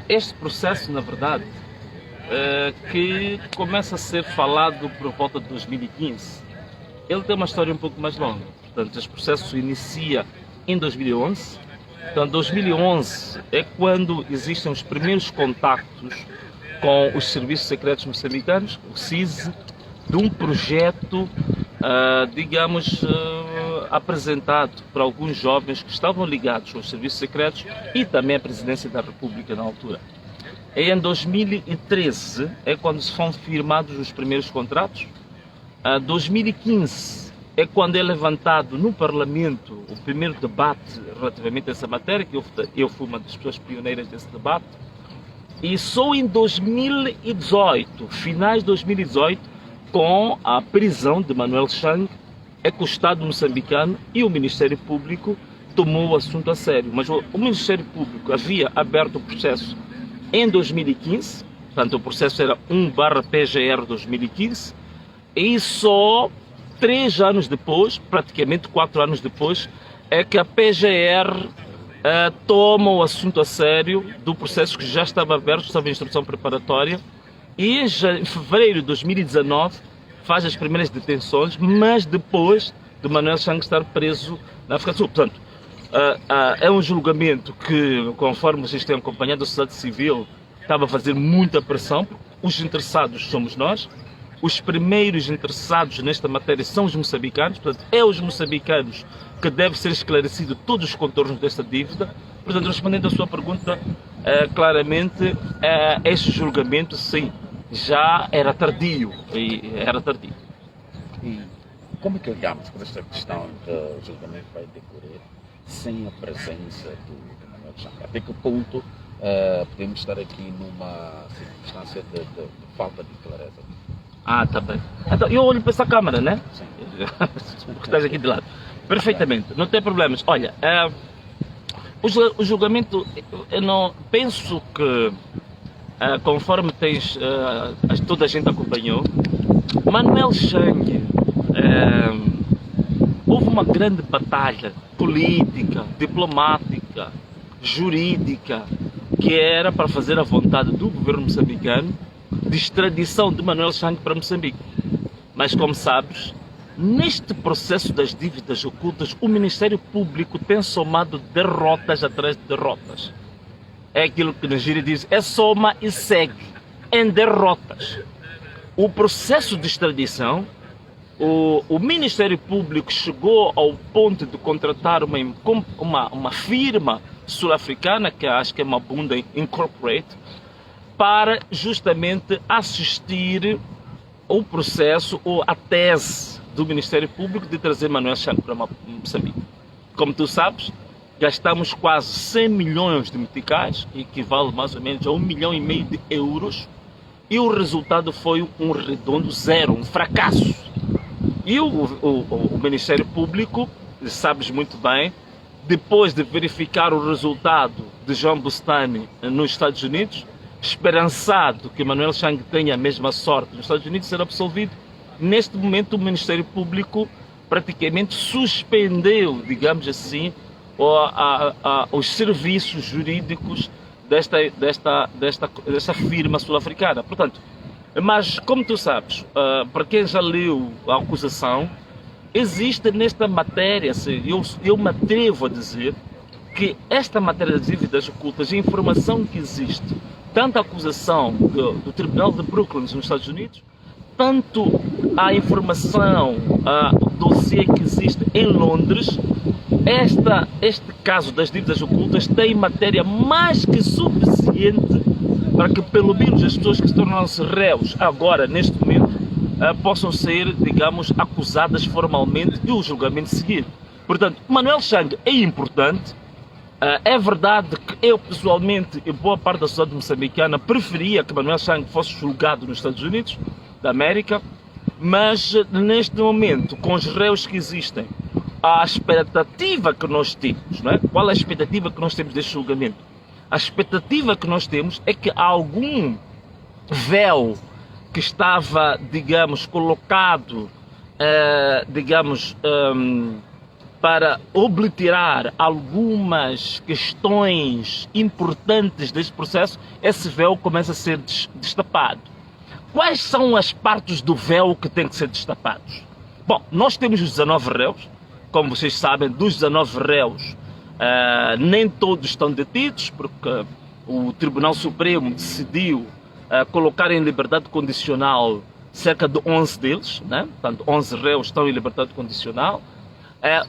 Este processo, na verdade, que começa a ser falado por volta de 2015, ele tem uma história um pouco mais longa. Portanto, este processo inicia em 2011. Então, 2011 é quando existem os primeiros contactos com os serviços secretos moçambicanos, o SISE, de um projeto, apresentado por alguns jovens que estavam ligados aos serviços secretos e também à presidência da República na altura. E em 2013 é quando se foram firmados os primeiros contratos. 2015 é quando é levantado no Parlamento o primeiro debate relativamente a essa matéria, que eu fui uma das pessoas pioneiras desse debate. E só em 2018, finais de 2018, com a prisão de Manuel Chang, é que o Estado moçambicano e o Ministério Público tomou o assunto a sério. Mas o Ministério Público havia aberto o processo em 2015, portanto o processo era 1/PGR 2015, e só 3 anos depois, praticamente 4 anos depois, é que a PGR toma o assunto a sério do processo que já estava aberto, estava em instrução preparatória, e em fevereiro de 2019 faz as primeiras detenções, mas depois de Manuel Chang estar preso na África do Sul. Portanto, é um julgamento que, conforme vocês têm acompanhado, a sociedade civil estava a fazer muita pressão, porque os interessados somos nós. Os primeiros interessados nesta matéria são os moçambicanos, portanto, é os moçambicanos que deve ser esclarecido todos os contornos desta dívida. Portanto, respondendo à sua pergunta, claramente, este julgamento, sim, já era tardio. E como é que olhamos para esta questão do julgamento que vai decorrer sem a presença do Manuel Chang? Até que ponto podemos estar aqui numa circunstância de falta de clareza? Tá bem. Então, eu olho para essa câmara, né? Sim. Porque estás aqui de lado. Perfeitamente, não tem problemas. Olha, o julgamento, eu não penso que, conforme toda a gente acompanhou, Manuel Chang, houve uma grande batalha política, diplomática, jurídica, que era para fazer a vontade do governo moçambicano de extradição de Manuel Chang para Moçambique. Mas, como sabes, neste processo das dívidas ocultas, o Ministério Público tem somado derrotas atrás de derrotas. É aquilo que na gíria diz, é soma e segue em derrotas. O processo de extradição, o Ministério Público chegou ao ponto de contratar uma firma sul-africana, que acho que é Mabunda Incorporate, para justamente assistir ao processo ou à tese do Ministério Público de trazer Manuel Chang para Moçambique. Como tu sabes, gastamos quase 100 milhões de meticais, que equivale mais ou menos a 1,5 milhão de euros, e o resultado foi um redondo zero, um fracasso. E o Ministério Público, sabes muito bem, depois de verificar o resultado de João Bustani nos Estados Unidos, esperançado que Manuel Chang tenha a mesma sorte nos Estados Unidos, ser absolvido, neste momento o Ministério Público praticamente suspendeu, digamos assim, os serviços jurídicos desta firma sul-africana. Portanto, mas como tu sabes, para quem já leu a acusação, existe nesta matéria, eu me atrevo a dizer que esta matéria das dívidas ocultas, a informação que existe, tanto a acusação do Tribunal de Brooklyn nos Estados Unidos, tanto a informação, o dossiê que existe em Londres, este caso das dívidas ocultas tem matéria mais que suficiente para que pelo menos as pessoas que se tornam-se réus agora, neste momento, possam ser, digamos, acusadas formalmente e o julgamento seguir. Portanto, Manuel Chang é importante. É verdade que eu pessoalmente e boa parte da sociedade moçambicana preferia que Manuel Chang fosse julgado nos Estados Unidos da América, mas neste momento, com os réus que existem, a expectativa que nós temos, não é? Qual é a expectativa que nós temos deste julgamento? A expectativa que nós temos é que algum véu que estava, digamos, colocado, para obliterar algumas questões importantes deste processo, esse véu começa a ser destapado. Quais são as partes do véu que têm que ser destapados? Bom, nós temos os 19 réus. Como vocês sabem, dos 19 réus, nem todos estão detidos, porque o Tribunal Supremo decidiu colocar em liberdade condicional cerca de 11 deles, né? Portanto, 11 réus estão em liberdade condicional.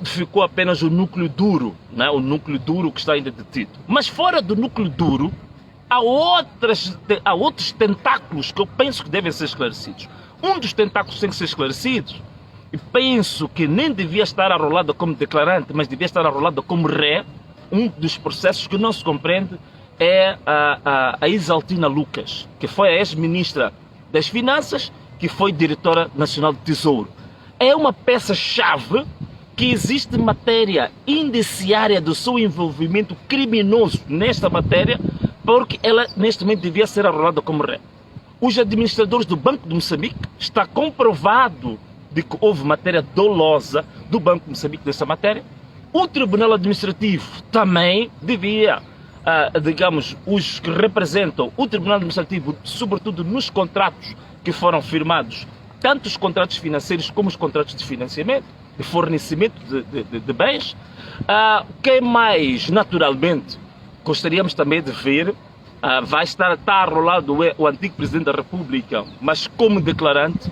Ficou apenas o núcleo duro, né? O núcleo duro que está ainda detido. Mas fora do núcleo duro, há outros tentáculos que eu penso que devem ser esclarecidos. Um dos tentáculos tem que ser esclarecido, e penso que nem devia estar arrolado como declarante, mas devia estar arrolado como ré. Um dos processos que não se compreende é a Isaltina Lucas, que foi a ex-ministra das Finanças, que foi diretora nacional do Tesouro. É uma peça-chave que existe matéria indiciária do seu envolvimento criminoso nesta matéria, porque ela neste momento devia ser arrolada como ré. Os administradores do Banco de Moçambique, está comprovado de que houve matéria dolosa do Banco de Moçambique nessa matéria. O Tribunal Administrativo também devia, digamos, os que representam o Tribunal Administrativo, sobretudo nos contratos que foram firmados, tanto os contratos financeiros como os contratos de financiamento, de fornecimento de bens. Quem mais, naturalmente, gostaríamos também de ver, vai estar arrolado o antigo Presidente da República, mas como declarante.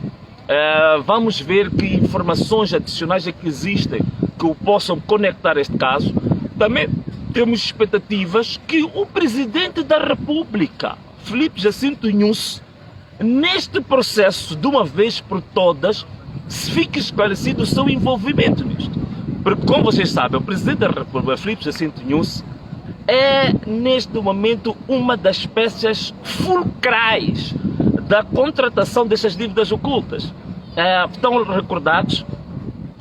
Vamos ver que informações adicionais é que existem que o possam conectar a este caso. Também temos expectativas que o Presidente da República, Filipe Jacinto Nyusi, neste processo, de uma vez por todas, fique esclarecido o seu envolvimento nisto. Porque, como vocês sabem, o Presidente da República, Filipe Jacinto Nyusi, é neste momento uma das peças fulcrais da contratação dessas dívidas ocultas. Estão recordados,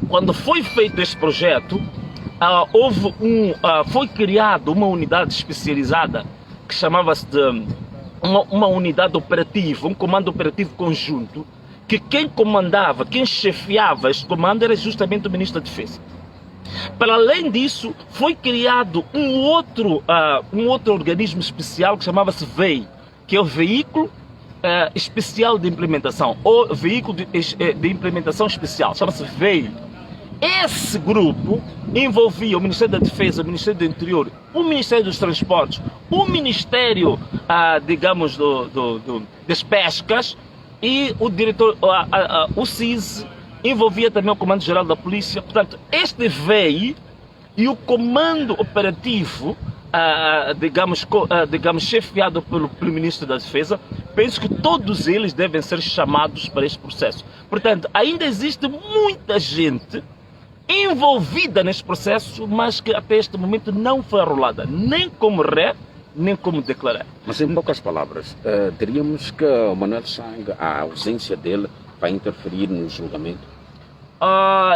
quando foi feito este projeto, foi criada uma unidade especializada que chamava-se de uma unidade operativa, um comando operativo conjunto, que quem comandava, quem chefiava este comando era justamente o Ministro da Defesa. Para além disso, foi criado um outro organismo especial que chamava-se VEI, que é o Veículo Especial de Implementação, ou Veículo de Implementação Especial, chama-se VEI. Esse grupo envolvia o Ministério da Defesa, o Ministério do Interior, o Ministério dos Transportes, o Ministério, digamos, das Pescas, e o diretor, o CIS, envolvia também o Comando-Geral da Polícia. Portanto, este VEI e o Comando Operativo, digamos, chefiado pelo Ministro da Defesa, penso que todos eles devem ser chamados para este processo. Portanto, ainda existe muita gente envolvida neste processo, mas que até este momento não foi arrolada, nem como ré, nem como declarante. Mas em poucas palavras, teríamos que o Manuel Chang, a ausência dele, vai interferir no julgamento?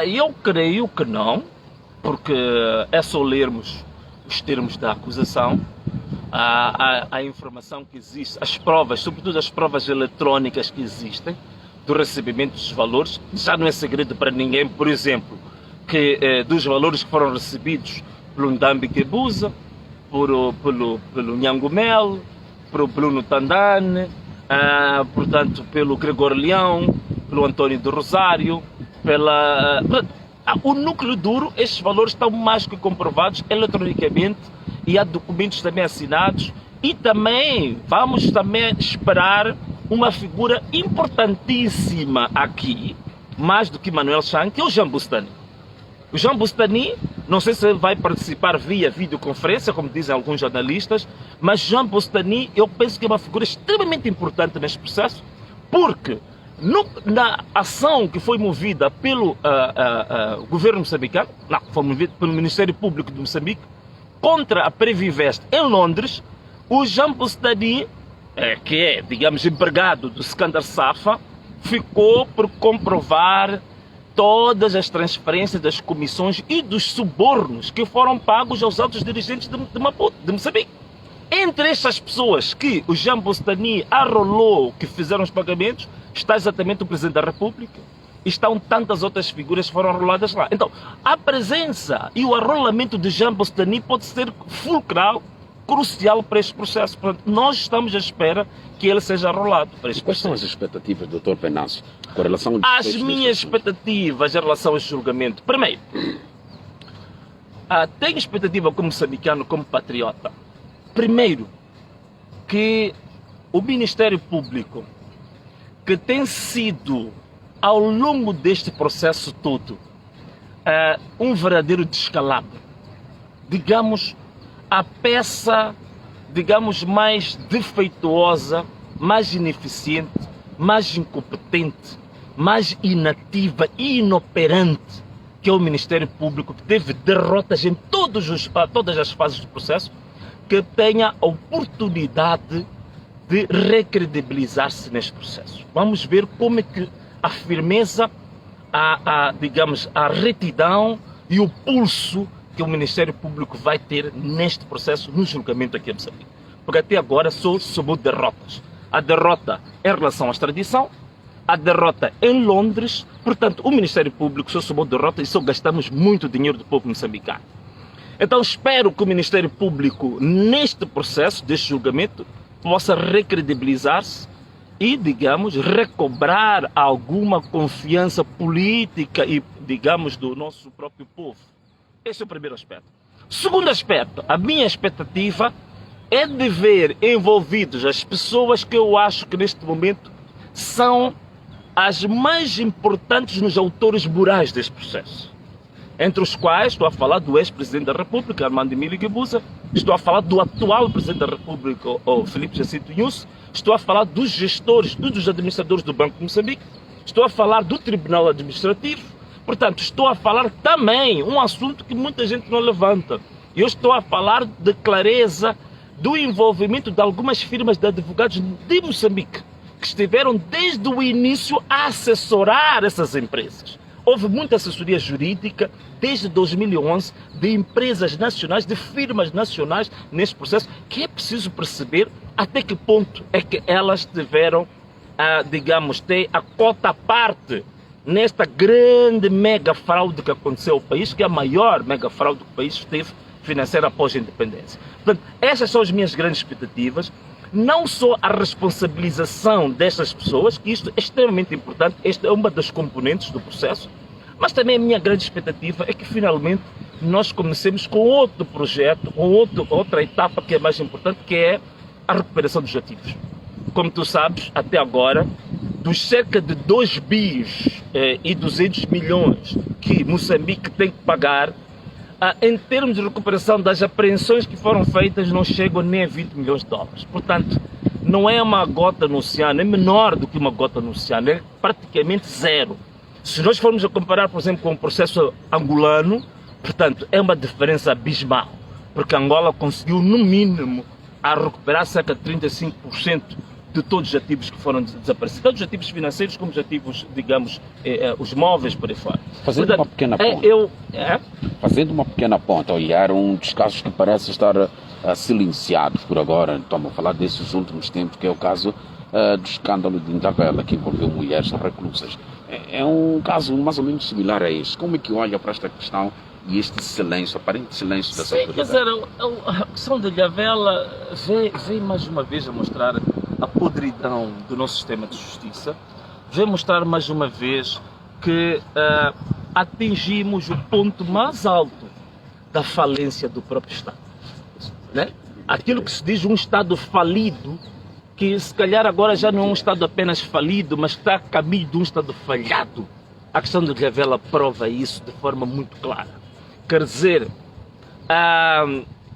Eu creio que não, porque é só lermos os termos da acusação, a informação que existe, as provas, sobretudo as provas eletrónicas que existem, do recebimento dos valores. Já não é segredo para ninguém, por exemplo, que dos valores que foram recebidos pelo Ndambi Kebuza, pelo Nhangumel, pelo Bruno Tandane, portanto, pelo Gregor Leão, pelo António do Rosário, o núcleo duro. Estes valores estão mais que comprovados eletronicamente e há documentos também assinados. E também vamos também esperar uma figura importantíssima aqui, mais do que Manuel Chang, que é o Jean Boustany. O Jean Boustany, não sei se ele vai participar via videoconferência, como dizem alguns jornalistas, mas Jean Boustany, eu penso que é uma figura extremamente importante neste processo, porque na ação que foi movida pelo governo moçambicano, não, foi movida pelo Ministério Público de Moçambique, contra a Previvest em Londres, o Jean Boustany, que é, digamos, empregado do Skandar Safa, ficou por comprovar todas as transferências das comissões e dos subornos que foram pagos aos altos dirigentes de Maputo, de Moçambique. Entre estas pessoas que o Jean Boustany arrolou, que fizeram os pagamentos, está exatamente o Presidente da República, estão tantas outras figuras que foram arroladas lá. Então, a presença e o arrolamento de Jean Bostani pode ser fulcral, crucial para este processo. Portanto, nós estamos à espera que ele seja arrolado para este Quais processo. são as expectativas, Dr. Venâncio, com relação ao As desfecho minhas deste assunto? expectativas em relação a este julgamento. Primeiro, tenho expectativa como moçambicano, como patriota. Primeiro, que o Ministério Público, que tem sido, ao longo deste processo todo, um verdadeiro descalabro, digamos, a peça, digamos, mais defeituosa, mais ineficiente, mais incompetente, mais inativa e inoperante que é o Ministério Público, que teve derrotas em todas as fases do processo, que tenha a oportunidade de recredibilizar-se neste processo. Vamos ver como é que a firmeza, digamos, a retidão e o pulso que o Ministério Público vai ter neste processo, no julgamento aqui em Moçambique. Porque até agora só somou derrotas. A derrota em relação à extradição, a derrota em Londres, portanto, o Ministério Público só somou derrota e só gastamos muito dinheiro do povo moçambicano. Então espero que o Ministério Público, neste processo, deste julgamento, possa recredibilizar-se e, digamos, recobrar alguma confiança política e, digamos, do nosso próprio povo. Esse é o primeiro aspecto. Segundo aspecto, a minha expectativa é de ver envolvidos as pessoas que eu acho que neste momento são as mais importantes nos autores morais deste processo. Entre os quais estou a falar do ex-presidente da República, Armando Emílio Guebuza, estou a falar do atual presidente da República, Filipe Jacinto Inhosse, estou a falar dos gestores, dos administradores do Banco de Moçambique, estou a falar do Tribunal Administrativo. Portanto, estou a falar também um assunto que muita gente não levanta. Eu estou a falar de clareza do envolvimento de algumas firmas de advogados de Moçambique, que estiveram desde o início a assessorar essas empresas. Houve muita assessoria jurídica desde 2011 de empresas nacionais, de firmas nacionais neste processo, que é preciso perceber até que ponto é que elas tiveram, digamos, ter a cota à parte nesta grande mega fraude que aconteceu ao país, que é a maior mega fraude que o país teve financeira após a independência. Portanto, essas são as minhas grandes expectativas. Não só a responsabilização destas pessoas, que isto é extremamente importante, esta é uma das componentes do processo, mas também a minha grande expectativa é que finalmente nós comecemos com outro projeto, com outra etapa que é mais importante, que é a recuperação dos ativos. Como tu sabes, até agora, dos cerca de 2 bis e 200 milhões que Moçambique tem que pagar, em termos de recuperação das apreensões que foram feitas, não chegam nem a 20 milhões de dólares. Portanto, não é uma gota no oceano, é menor do que uma gota no oceano, é praticamente zero. Se nós formos a comparar, por exemplo, com o processo angolano, portanto, é uma diferença abismal, porque Angola conseguiu, no mínimo, a recuperar cerca de 35% de todos os ativos que foram desaparecidos, tanto os ativos financeiros como os ativos, digamos, os móveis por aí fora. Fazendo uma pequena ponta. Fazendo uma pequena ponta, e era um dos casos que parece estar silenciado por agora, estamos a falar desses últimos tempos, que é o caso do escândalo de Intavela, que envolveu mulheres reclusas. É um caso mais ou menos similar a este. Como é que olha para esta questão e este silêncio, aparente silêncio dessa autoridade? Quer dizer, a questão de Ilhavela vem mais uma vez a mostrar a podridão do nosso sistema de justiça, vem mostrar mais uma vez que atingimos o ponto mais alto da falência do próprio Estado. Né? Aquilo que se diz um Estado falido, que se calhar agora já não é um Estado apenas falido, mas está a caminho de um Estado falhado. A questão de Ilhavela prova isso de forma muito clara. Quer dizer,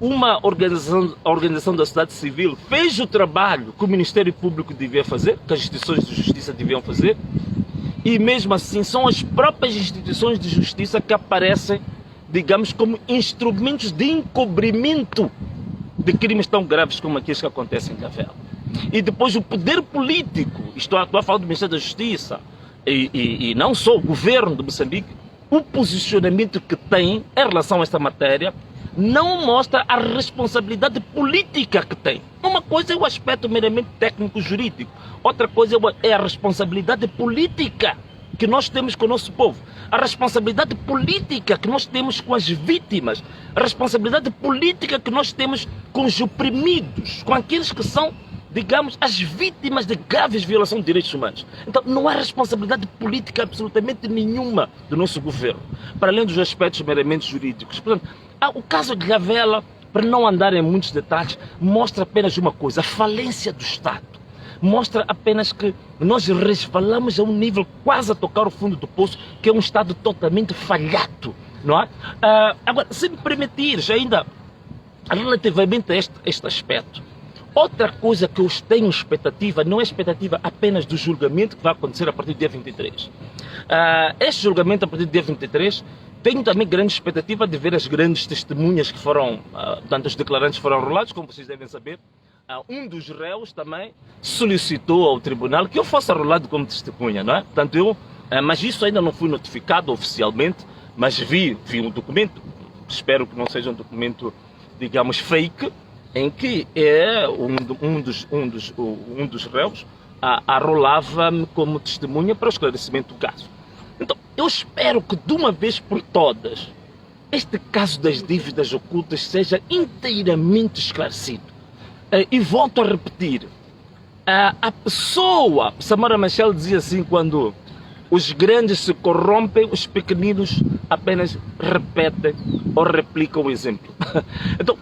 uma organização da sociedade civil fez o trabalho que o Ministério Público devia fazer, que as instituições de justiça deviam fazer, e mesmo assim são as próprias instituições de justiça que aparecem, digamos, como instrumentos de encobrimento de crimes tão graves como aqueles que acontecem em Ilhavela. E depois o poder político, estou a falar do Ministério da Justiça, e não só o governo de Moçambique, o posicionamento que tem em relação a esta matéria não mostra a responsabilidade política que tem. Uma coisa é o aspecto meramente técnico-jurídico, outra coisa é a responsabilidade política que nós temos com o nosso povo, a responsabilidade política que nós temos com as vítimas, a responsabilidade política que nós temos com os oprimidos, com aqueles que são, digamos, as vítimas de graves violações de direitos humanos. Então não há responsabilidade política absolutamente nenhuma do nosso governo, para além dos aspectos meramente jurídicos. Portanto, o caso de Ravela, para não andar em muitos detalhes, mostra apenas uma coisa: a falência do Estado. Mostra apenas que nós resvalamos a um nível quase a tocar o fundo do poço, que é um Estado totalmente falhado, não é? Agora, se me permitires ainda, relativamente a este aspecto, outra coisa que eu tenho expectativa, não é expectativa apenas do julgamento que vai acontecer a partir do dia 23. Este julgamento a partir do dia 23, tenho também grande expectativa de ver as grandes testemunhas que foram, portanto, os declarantes foram rolados, como vocês devem saber. Um dos réus também solicitou ao tribunal que eu fosse arrolado como testemunha, não é? Portanto, mas isso ainda não foi notificado oficialmente, mas vi um documento, espero que não seja um documento, digamos, fake, em que um dos réus arrolava-me como testemunha para o esclarecimento do caso. Então, eu espero que de uma vez por todas este caso das dívidas ocultas seja inteiramente esclarecido. E volto a repetir, a pessoa, Samora Machel dizia assim, quando os grandes se corrompem, os pequeninos apenas repetem ou replicam o exemplo. Então,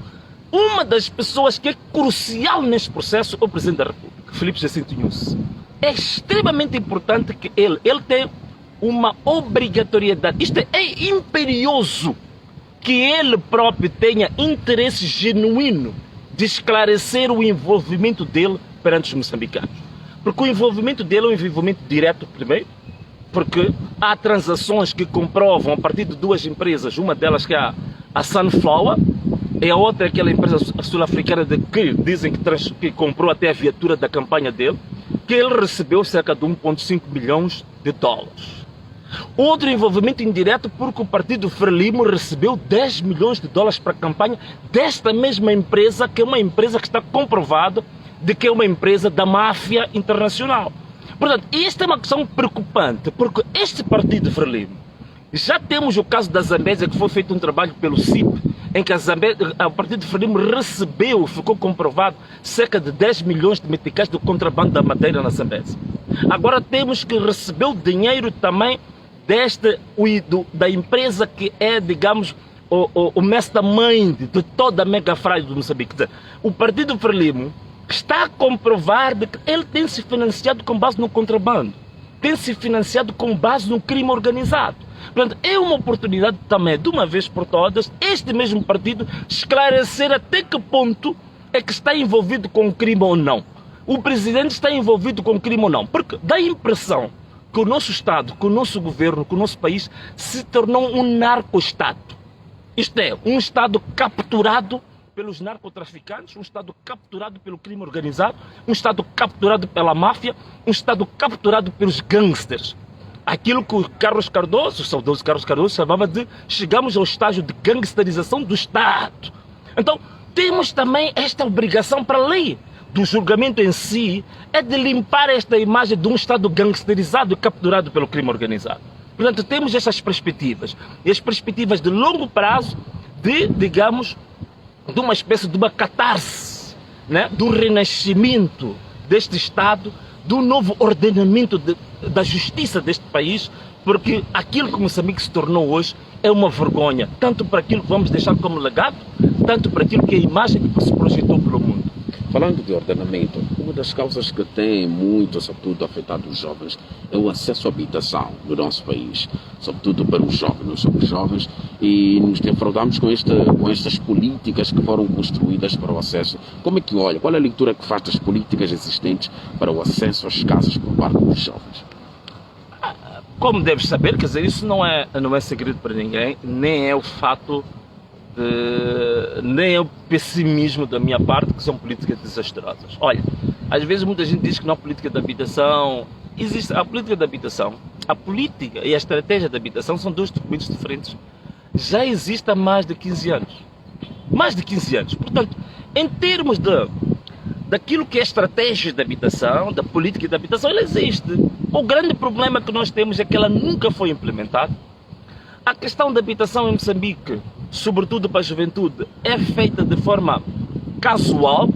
uma das pessoas que é crucial neste processo é o Presidente da República, Filipe Jacinto Nunes. É extremamente importante que ele tem uma obrigatoriedade, isto é imperioso, que ele próprio tenha interesse genuíno de esclarecer o envolvimento dele perante os moçambicanos. Porque o envolvimento dele é um envolvimento direto, primeiro, porque há transações que comprovam a partir de duas empresas, uma delas que é a Sunflower, e a outra é aquela empresa sul-africana que dizem que comprou até a viatura da campanha dele, que ele recebeu cerca de 1,5 milhões de dólares. Outro envolvimento indireto, porque o partido Frelimo recebeu 10 milhões de dólares para a campanha desta mesma empresa, que é uma empresa que está comprovada de que é uma empresa da máfia internacional. Portanto, esta é uma questão preocupante, porque este partido Frelimo, já temos o caso da Zambésia, que foi feito um trabalho pelo CIP, em que o partido Frelimo recebeu, ficou comprovado, cerca de 10 milhões de meticais do contrabando da madeira na Zambésia. Agora temos que recebeu dinheiro também da empresa que é, digamos, o mastermind de toda a mega fraude do Moçambique. O partido Frelimo está a comprovar de que ele tem se financiado com base no contrabando, tem se financiado com base no crime organizado. Portanto, é uma oportunidade também, de uma vez por todas, este mesmo partido esclarecer até que ponto é que está envolvido com o crime ou não. O presidente está envolvido com o crime ou não. Porque dá a impressão que o nosso Estado, que o nosso governo, que o nosso país se tornou um narco-Estado. Isto é, um Estado capturado pelos narcotraficantes, um Estado capturado pelo crime organizado, um Estado capturado pela máfia, um Estado capturado pelos gangsters. Aquilo que o Carlos Cardoso, o saudoso Carlos Cardoso, chamava de chegamos ao estágio de gangsterização do Estado. Então, temos também esta obrigação para a lei do julgamento em si, é de limpar esta imagem de um Estado gangsterizado e capturado pelo crime organizado. Portanto, temos essas perspectivas. E as perspectivas de longo prazo de, digamos, de uma espécie de uma catarse, né? Do renascimento deste Estado, do novo ordenamento da justiça deste país, porque aquilo que Moçambique se tornou hoje é uma vergonha, tanto para aquilo que vamos deixar como legado, tanto para aquilo que é a imagem que se projetou pelo mundo. Falando de ordenamento, uma das causas que tem muito, sobretudo, afetado os jovens é o acesso à habitação no nosso país, sobretudo para os jovens. Nós somos jovens e nos defraudamos com estas políticas que foram construídas para o acesso. Como é que olha? Qual é a leitura que faz das políticas existentes para o acesso às casas por parte dos jovens? Como deves saber, quer dizer, isso não é segredo para ninguém, nem é o fato nem é o pessimismo da minha parte, que são políticas desastrosas. Olha, às vezes muita gente diz que não há política de habitação. Existe a política de habitação. A política e a estratégia de habitação são dois documentos diferentes. Já existe há mais de 15 anos. Mais de 15 anos. Portanto, em termos daquilo que é estratégia de habitação, da política de habitação, ela existe. O grande problema que nós temos é que ela nunca foi implementada. A questão da habitação em Moçambique, sobretudo para a juventude, é feita de forma casual,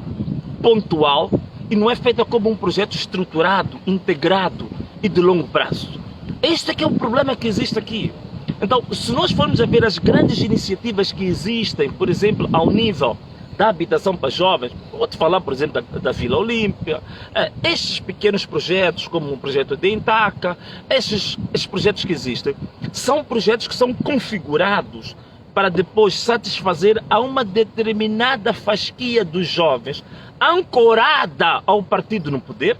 pontual, e não é feita como um projeto estruturado, integrado e de longo prazo. Este é que é o problema que existe aqui. Então, se nós formos a ver as grandes iniciativas que existem, por exemplo, ao nível da habitação para jovens, vou-te falar, por exemplo, da Vila Olímpia, estes pequenos projetos, como o projeto de Intaca, estes projetos que existem, são projetos que são configurados para depois satisfazer a uma determinada fasquia dos jovens, ancorada ao partido no poder,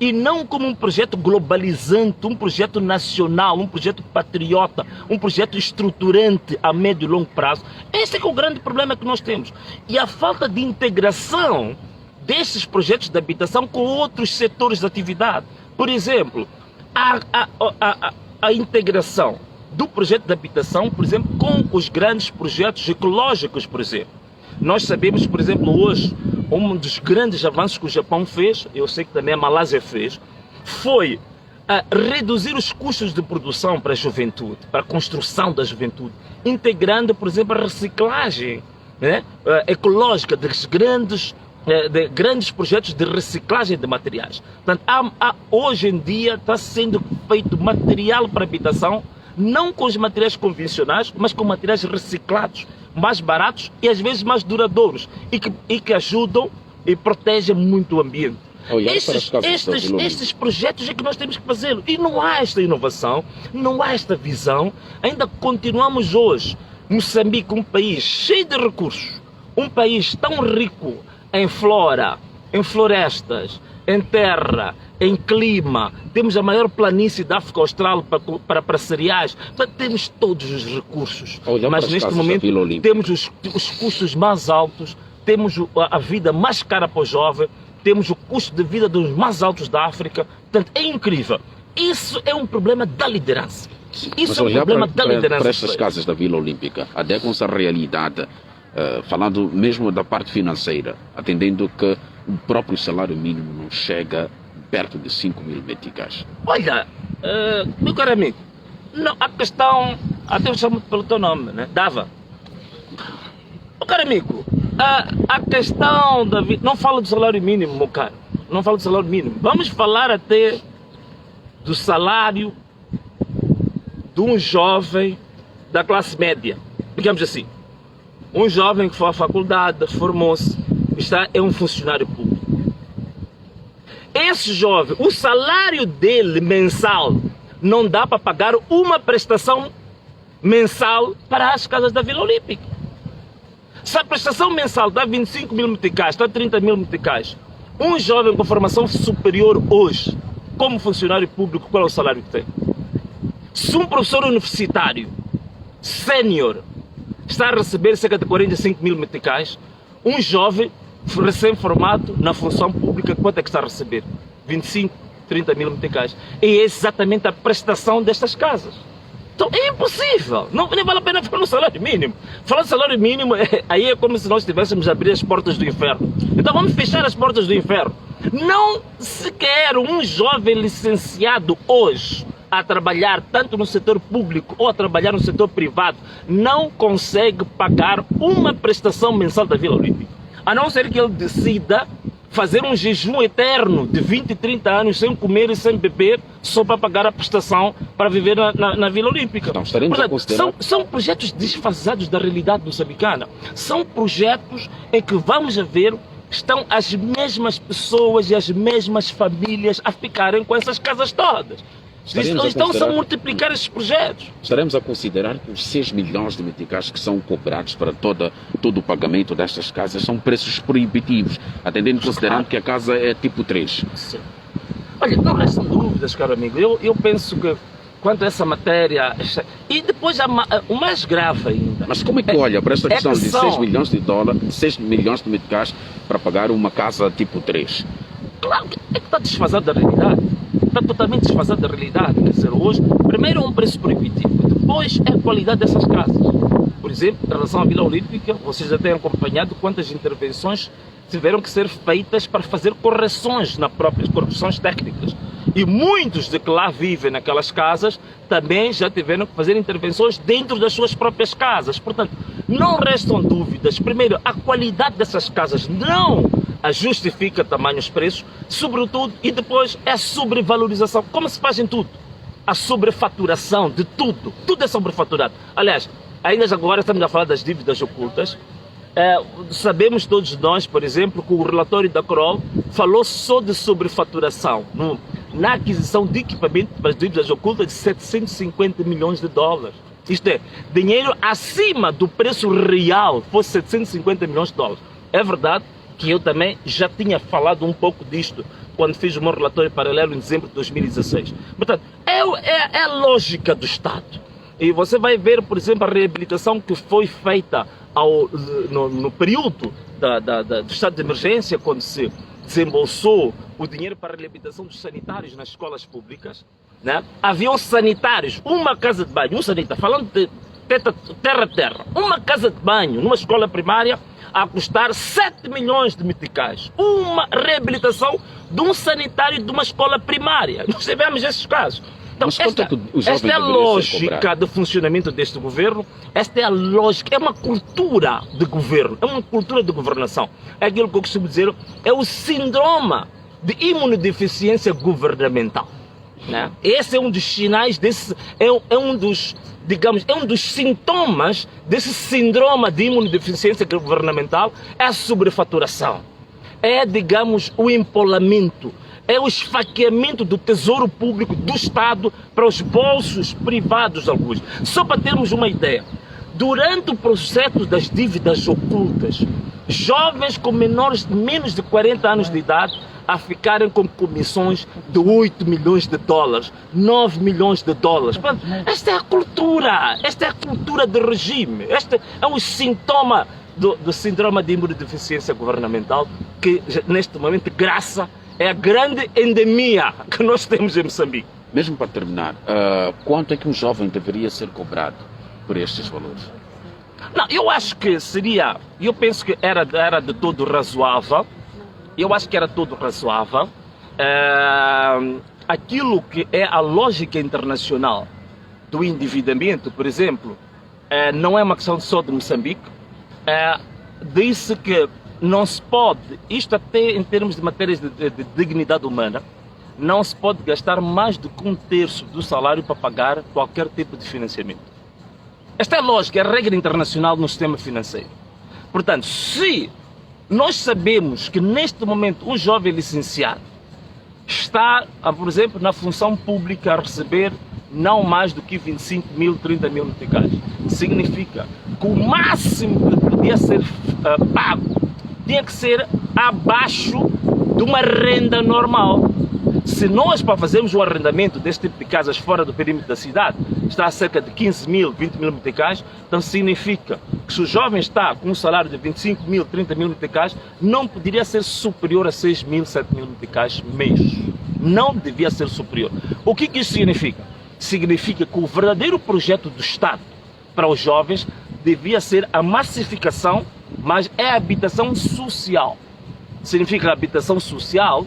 e não como um projeto globalizante, um projeto nacional, um projeto patriota, um projeto estruturante a médio e longo prazo. Esse é que é o grande problema que nós temos. E a falta de integração desses projetos de habitação com outros setores de atividade. Por exemplo, a integração do projeto de habitação, por exemplo, com os grandes projetos ecológicos, por exemplo. Nós sabemos, por exemplo, hoje, um dos grandes avanços que o Japão fez, eu sei que também a Malásia fez, foi reduzir os custos de produção para a juventude, para a construção da juventude, integrando, por exemplo, a reciclagem, né, ecológica de grandes projetos de reciclagem de materiais. Portanto, hoje em dia está sendo feito material para habitação, não com os materiais convencionais, mas com materiais reciclados, mais baratos e às vezes mais duradouros, e que ajudam e protegem muito o ambiente. Estes projetos é que nós temos que fazê-lo. E não há esta inovação, não há esta visão. Ainda continuamos hoje, Moçambique, um país cheio de recursos, um país tão rico em flora, em florestas, em terra, em clima, temos a maior planície da África Austral para cereais, portanto, temos todos os recursos, mas neste momento temos os custos mais altos, temos a vida mais cara para o jovem, temos o custo de vida dos mais altos da África, portanto é incrível. Isso é um problema da liderança. Isso é um problema da liderança. Para estas casas da Vila Olímpica, adequam-se à realidade, falando mesmo da parte financeira, atendendo que o próprio salário mínimo não chega perto de 5 mil meticais. Olha, meu caro amigo, não, a questão, até eu chamo pelo teu nome, né? Dava. Meu caro amigo, a questão da vida, não falo do salário mínimo, meu caro, não falo do salário mínimo, vamos falar até do salário de um jovem da classe média, digamos assim, um jovem que foi à faculdade, formou-se, é um funcionário público. Esse jovem, o salário dele mensal não dá para pagar uma prestação mensal para as casas da Vila Olímpica. Se a prestação mensal dá 25 mil meticais, dá 30 mil meticais, um jovem com formação superior hoje, como funcionário público, qual é o salário que tem? Se um professor universitário, sênior, está a receber cerca de 45 mil meticais, um jovem recém-formado na função pública, quanto é que está a receber? 25, 30 mil meticais. E é exatamente a prestação destas casas. Então é impossível, nem vale a pena falar no salário mínimo. Falar no salário mínimo, aí é como se nós tivéssemos a abrir as portas do inferno. Então vamos fechar as portas do inferno. Não sequer um jovem licenciado hoje a trabalhar tanto no setor público ou a trabalhar no setor privado não consegue pagar uma prestação mensal da Vila Olímpica. A não ser que ele decida fazer um jejum eterno de 20 e 30 anos sem comer e sem beber, só para pagar a prestação para viver na Vila Olímpica. Então, portanto, são projetos desfasados da realidade moçambicana. São projetos em que, vamos a ver, estão as mesmas pessoas e as mesmas famílias a ficarem com essas casas todas. Estão-se a multiplicar esses projetos. Estaremos a considerar que os 6 milhões de meticais que são cobrados para todo o pagamento destas casas são preços proibitivos, atendendo, considerando que a casa é tipo 3. Sim. Olha, não restam dúvidas, caro amigo. Eu penso que quanto a essa matéria... E depois o mais grave ainda... Mas como é que olha para esta questão de 6 milhões de dólares, 6 milhões de meticais para pagar uma casa tipo 3? Claro que está desfasado da realidade. Está totalmente desfasado da realidade. Quer dizer, hoje, primeiro é um preço proibitivo, depois é a qualidade dessas casas. Por exemplo, em relação à Vila Olímpica, vocês já têm acompanhado quantas intervenções tiveram que ser feitas para fazer correções nas próprias correções técnicas. E muitos de que lá vivem naquelas casas também já tiveram que fazer intervenções dentro das suas próprias casas. Portanto, não restam dúvidas. Primeiro, a qualidade dessas casas não a justifica tamanhos preços, sobretudo, e depois é a sobrevalorização, como se faz em tudo. A sobrefaturação de tudo. Tudo é sobrefaturado. Aliás, ainda agora estamos a falar das dívidas ocultas. Sabemos todos nós, por exemplo, que o relatório da Kroll falou só de sobrefaturação na aquisição de equipamento para as dívidas ocultas de 750 milhões de dólares. Isto é, dinheiro acima do preço real, fosse 750 milhões de dólares. É verdade que eu também já tinha falado um pouco disto quando fiz o meu relatório paralelo em dezembro de 2016. Portanto, é a lógica do Estado. E você vai ver, por exemplo, a reabilitação que foi feita no período do estado de emergência, quando se desembolsou o dinheiro para a reabilitação dos sanitários nas escolas públicas, né? Haviam sanitários, uma casa de banho, um sanitário, falando de terra, uma casa de banho numa escola primária a custar 7 milhões de meticais. Uma reabilitação de um sanitário de uma escola primária. Nós tivemos esses casos. Então, esta é a lógica do funcionamento deste governo, esta é a lógica, é uma cultura de governo, é uma cultura de governação. É aquilo que eu costumo dizer, é o síndrome de imunodeficiência governamental. Né? Esse é um dos sinais desse, é um dos sintomas desse síndrome de imunodeficiência governamental, é a sobrefaturação, é, digamos, o empolamento, é o esfaqueamento do tesouro público do Estado para os bolsos privados de alguns. Só para termos uma ideia, durante o processo das dívidas ocultas, jovens com menos de 40 anos de idade a ficarem com comissões de 8 milhões de dólares, 9 milhões de dólares. Esta é a cultura do regime, este é o sintoma do síndrome de imunodeficiência governamental que neste momento é a grande endemia que nós temos em Moçambique. Mesmo para terminar, quanto é que um jovem deveria ser cobrado por estes valores? Não, eu acho que eu penso que era de todo razoável. Eu acho que era todo razoável. Aquilo que é a lógica internacional do endividamento, por exemplo, não é uma questão só de Moçambique. Disse que não se pode, isto até em termos de matérias de dignidade humana, não se pode gastar mais do que 1/3 do salário para pagar qualquer tipo de financiamento. Esta é a lógica, é a regra internacional no sistema financeiro. Portanto, se nós sabemos que neste momento um jovem licenciado está, por exemplo, na função pública a receber não mais do que 25 mil, 30 mil meticais, significa que o máximo que podia ser pago tinha que ser abaixo de uma renda normal. Se nós, para fazermos o arrendamento deste tipo de casas fora do perímetro da cidade, está a cerca de 15 mil, 20 mil meticais, então significa que se o jovem está com um salário de 25 mil, 30 mil meticais, não poderia ser superior a 6 mil, 7 mil meticais mês. Não devia ser superior. O que isso significa? Significa que o verdadeiro projeto do Estado para os jovens devia ser a massificação, mas é a habitação social. Significa que a habitação social,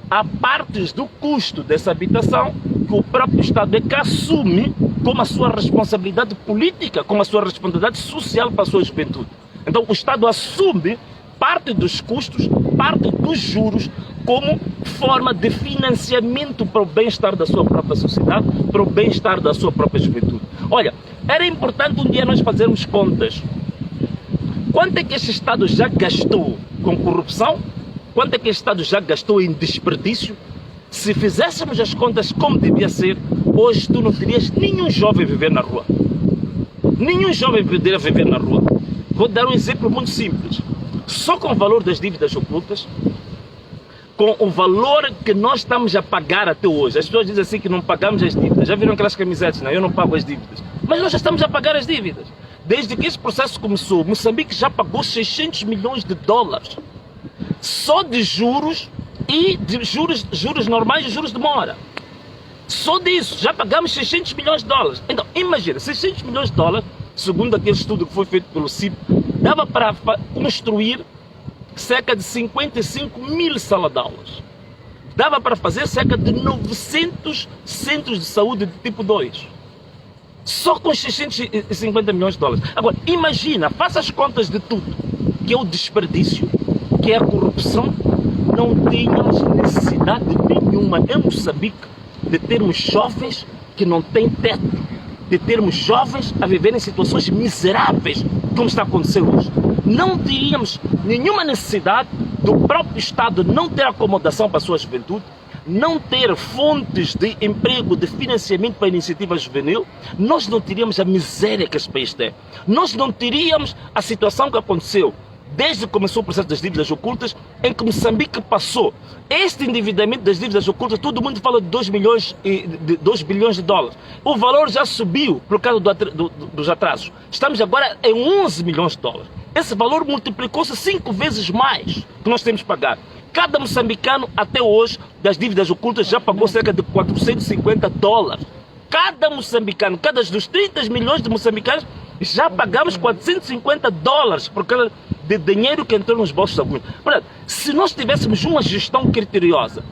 há partes do custo dessa habitação que o próprio Estado é que assume como a sua responsabilidade política, como a sua responsabilidade social para a sua juventude. Então o Estado assume parte dos custos, parte dos juros, como forma de financiamento para o bem-estar da sua própria sociedade, para o bem-estar da sua própria juventude. Olha, era importante um dia nós fazermos contas. Quanto é que este Estado já gastou com corrupção? Quanto é que este Estado já gastou em desperdício? Se fizéssemos as contas como devia ser, hoje tu não terias nenhum jovem viver na rua. Nenhum jovem poderia viver na rua. Vou dar um exemplo muito simples. Só com o valor das dívidas ocultas, com o valor que nós estamos a pagar até hoje. As pessoas dizem assim que não pagamos as dívidas. Já viram aquelas camisetas? Não, eu não pago as dívidas. Mas nós já estamos a pagar as dívidas. Desde que esse processo começou, Moçambique já pagou 600 milhões de dólares. Só de juros e de juros normais e juros de mora. Só disso, já pagamos 600 milhões de dólares. Então, imagina, 600 milhões de dólares, segundo aquele estudo que foi feito pelo CIP, dava para construir cerca de 55 mil salas de aulas. Dava para fazer cerca de 900 centros de saúde de tipo 2. Só com 650 milhões de dólares. Agora, imagina, faça as contas de tudo, que é o desperdício, que é a corrupção. Não tínhamos necessidade nenhuma em Moçambique de termos jovens que não têm teto, de termos jovens a viver em situações miseráveis, como está acontecendo hoje. Não teríamos nenhuma necessidade do próprio Estado não ter acomodação para a sua juventude, não ter fontes de emprego, de financiamento para a iniciativa juvenil. Nós não teríamos a miséria que este país tem. Nós não teríamos a situação que aconteceu desde que começou o processo das dívidas ocultas, em que Moçambique passou este endividamento das dívidas ocultas. Todo mundo fala de 2 bilhões de dólares. O valor já subiu por causa dos atrasos. Estamos agora em 11 milhões de dólares. Esse valor multiplicou-se 5 vezes mais que nós temos que pagar. Cada moçambicano até hoje das dívidas ocultas já pagou cerca de 450 dólares. Cada moçambicano, cada dos 30 milhões de moçambicanos, já pagamos 450 dólares por causa de dinheiro que entrou nos bolsos de alguns. Portanto, se nós tivéssemos uma gestão criteriosa,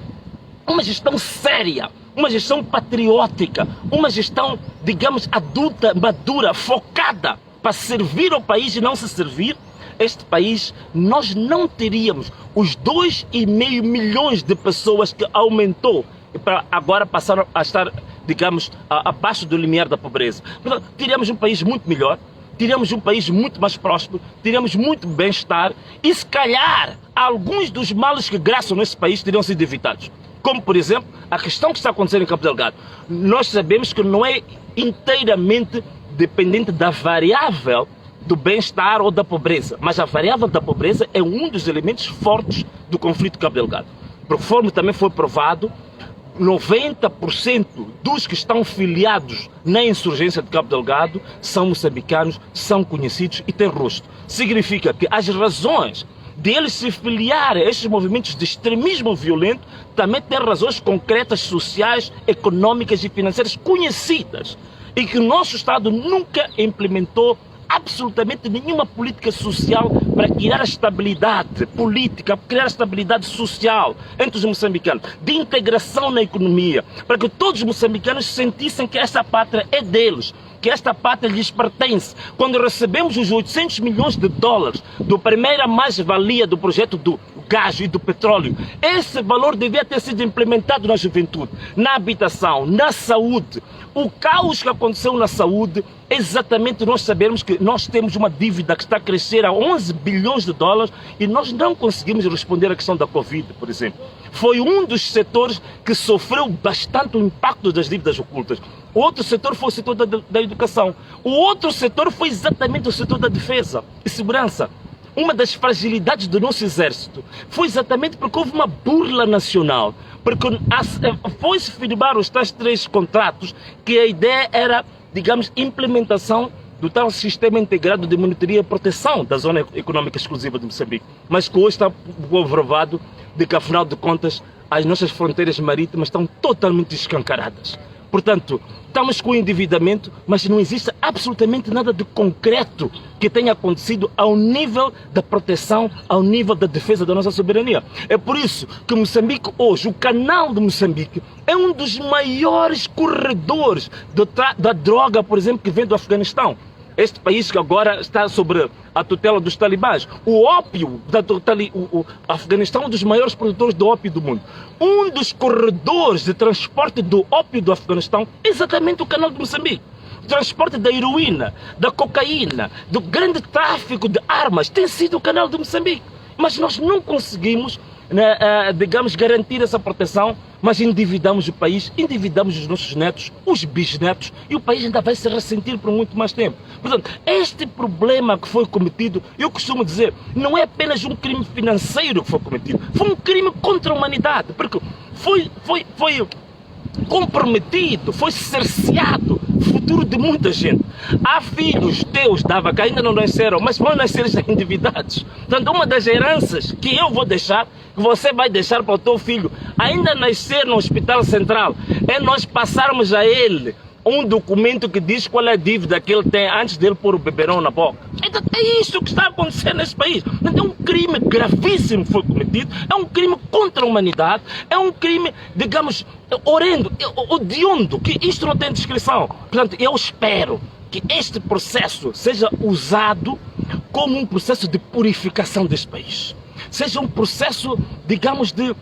uma gestão séria, uma gestão patriótica, uma gestão, digamos, adulta, madura, focada para servir ao país e não se servir, este país, nós não teríamos os 2,5 milhões de pessoas que aumentou para agora passaram a estar, digamos, abaixo do limiar da pobreza. Portanto, teríamos um país muito melhor, teríamos um país muito mais próspero, teríamos muito bem-estar e, se calhar, alguns dos males que graçam nesse país teriam sido evitados. Como, por exemplo, a questão que está acontecendo em Cabo Delgado. Nós sabemos que não é inteiramente dependente da variável do bem-estar ou da pobreza, mas a variável da pobreza é um dos elementos fortes do conflito Cabo Delgado. Conforme também foi provado, 90% dos que estão filiados na insurgência de Cabo Delgado são moçambicanos, são conhecidos e têm rosto. Significa que as razões de eles se filiarem a estes movimentos de extremismo violento também têm razões concretas, sociais, econômicas e financeiras conhecidas, e que o nosso Estado nunca implementou absolutamente nenhuma política social para criar a estabilidade política, criar a estabilidade social entre os moçambicanos, de integração na economia, para que todos os moçambicanos sentissem que esta pátria é deles, que esta pátria lhes pertence. Quando recebemos os 800 milhões de dólares do primeira mais-valia do projeto do gás e do petróleo, esse valor devia ter sido implementado na juventude, na habitação, na saúde. O caos que aconteceu na saúde, exatamente nós sabemos que nós temos uma dívida que está a crescer a 11 bilhões de dólares e nós não conseguimos responder à questão da Covid, por exemplo. Foi um dos setores que sofreu bastante o impacto das dívidas ocultas. O outro setor foi o setor da educação. O outro setor foi exatamente o setor da defesa e segurança. Uma das fragilidades do nosso exército foi exatamente porque houve uma burla nacional, porque foi-se firmar os tais 3 contratos que a ideia era, digamos, implementação do tal sistema integrado de monitoria e proteção da Zona Econômica Exclusiva de Moçambique, mas que hoje está provado de que, afinal de contas, as nossas fronteiras marítimas estão totalmente escancaradas. Portanto, estamos com o endividamento, mas não existe absolutamente nada de concreto que tenha acontecido ao nível da proteção, ao nível da defesa da nossa soberania. É por isso que Moçambique hoje, o canal de Moçambique, é um dos maiores corredores da droga, por exemplo, que vem do Afeganistão. Este país que agora está sob a tutela dos talibãs. O ópio, o Afeganistão é um dos maiores produtores de ópio do mundo. Um dos corredores de transporte do ópio do Afeganistão é exatamente o canal de Moçambique. O transporte da heroína, da cocaína, do grande tráfico de armas tem sido o canal de Moçambique. Mas nós não conseguimos, digamos, garantir essa proteção, mas endividamos o país, endividamos os nossos netos, os bisnetos, e o país ainda vai se ressentir por muito mais tempo. Portanto, este problema que foi cometido, eu costumo dizer, não é apenas um crime financeiro que foi cometido, foi um crime contra a humanidade, porque foi comprometido, foi cerceado o futuro de muita gente. Há filhos teus dava que ainda não nasceram, mas vão nascer já endividados. Portanto, uma das heranças que eu vou deixar, que você vai deixar para o teu filho, ainda nascer no Hospital Central, é nós passarmos a ele um documento que diz qual é a dívida que ele tem antes dele pôr o beberão na boca. Então, é isso que está a acontecer nesse país. Então, é um crime gravíssimo que foi cometido, é um crime contra a humanidade, é um crime, digamos, horrendo, hediondo, que isto não tem descrição. Portanto, eu espero que este processo seja usado como um processo de purificação deste país. Seja um processo, digamos, de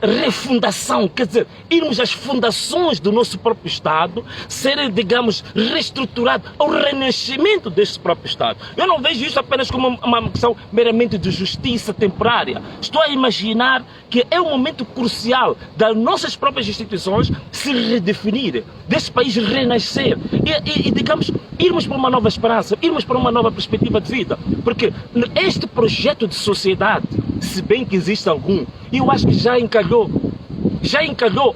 refundação, quer dizer, irmos às fundações do nosso próprio Estado, serem, digamos, reestruturados ao renascimento deste próprio Estado. Eu não vejo isso apenas como uma questão meramente de justiça temporária. Estou a imaginar que é um momento crucial das nossas próprias instituições se redefinirem, deste país renascer e digamos, irmos para uma nova esperança, irmos para uma nova perspectiva de vida. Porque este projeto de sociedade, se bem que existe algum, eu acho que já encalhou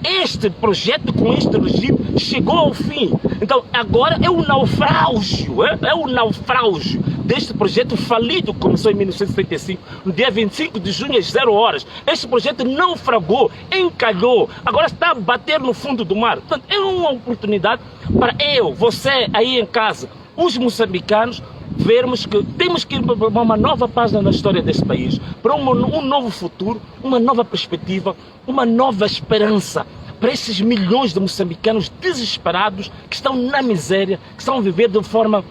este projeto com este regime, chegou ao fim. Então agora é o naufrágio, é o naufrágio deste projeto falido que começou em 1975, no dia 25 de junho às 0 horas. Este projeto naufragou, encalhou, agora está a bater no fundo do mar. Portanto, é uma oportunidade para você aí em casa, os moçambicanos, vermos que temos que ir para uma nova página na história deste país, para um novo futuro, uma nova perspectiva, uma nova esperança para esses milhões de moçambicanos desesperados que estão na miséria, que estão a viver de forma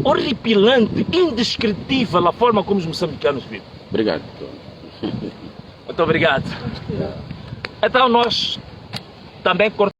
horripilante, indescritível a forma como os moçambicanos vivem. Obrigado. Muito obrigado. Então nós também cortamos.